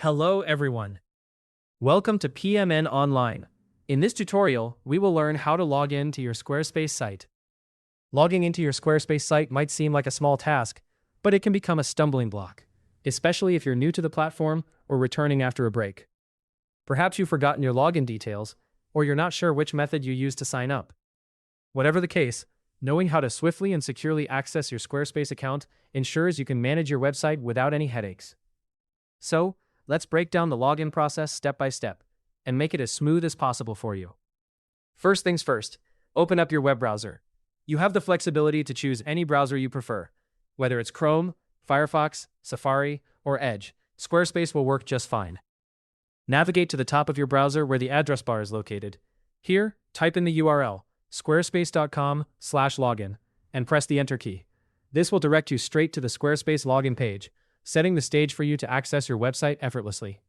Hello everyone. Welcome to PMN Online. In this tutorial, we will learn how to log in to your Squarespace site. Logging into your Squarespace site might seem like a small task, but it can become a stumbling block, especially if you're new to the platform or returning after a break. Perhaps you've forgotten your login details, or you're not sure which method you used to sign up. Whatever the case, knowing how to swiftly and securely access your Squarespace account ensures you can manage your website without any headaches. So, let's break down the login process step by step and make it as smooth as possible for you. First things first, open up your web browser. You have the flexibility to choose any browser you prefer. Whether it's Chrome, Firefox, Safari, or Edge, Squarespace will work just fine. Navigate to the top of your browser where the address bar is located. Here, type in the URL, squarespace.com/login, and press the Enter key. This will direct you straight to the Squarespace login page, setting the stage for you to access your website effortlessly.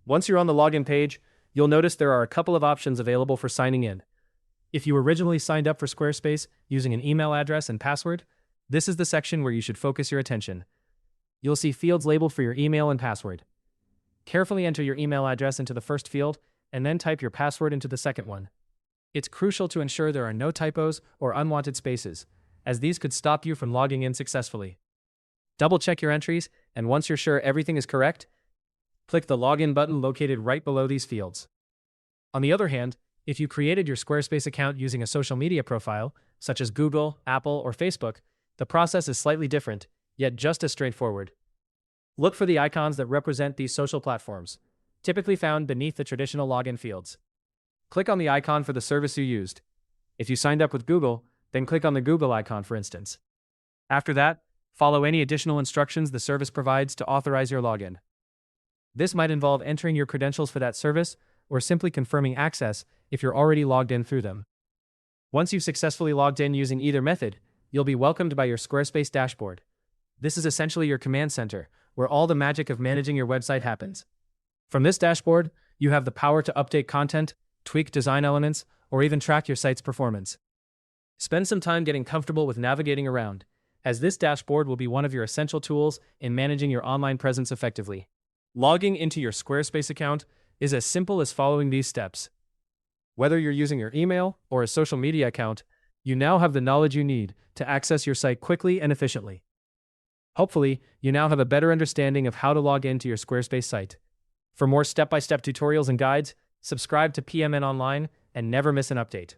Once you're on the login page, you'll notice there are a couple of options available for signing in. If you originally signed up for Squarespace using an email address and password, this is the section where you should focus your attention. You'll see fields labeled for your email and password. Carefully enter your email address into the first field, and then type your password into the second one. It's crucial to ensure there are no typos or unwanted spaces, as these could stop you from logging in successfully. Double-check your entries, and once you're sure everything is correct, click the Login button located right below these fields. On the other hand, if you created your Squarespace account using a social media profile, such as Google, Apple, or Facebook, the process is slightly different, yet just as straightforward. Look for the icons that represent these social platforms, typically found beneath the traditional login fields. Click on the icon for the service you used. If you signed up with Google, then click on the Google icon, for instance. After that, follow any additional instructions the service provides to authorize your login. This might involve entering your credentials for that service or simply confirming access if you're already logged in through them. Once you've successfully logged in using either method, you'll be welcomed by your Squarespace dashboard. This is essentially your command center, where all the magic of managing your website happens. From this dashboard, you have the power to update content, tweak design elements, or even track your site's performance. Spend some time getting comfortable with navigating around, as this dashboard will be one of your essential tools in managing your online presence effectively. Logging into your Squarespace account is as simple as following these steps. Whether you're using your email or a social media account, you now have the knowledge you need to access your site quickly and efficiently. Hopefully, you now have a better understanding of how to log into your Squarespace site. For more step-by-step tutorials and guides, subscribe to PMN Online and never miss an update.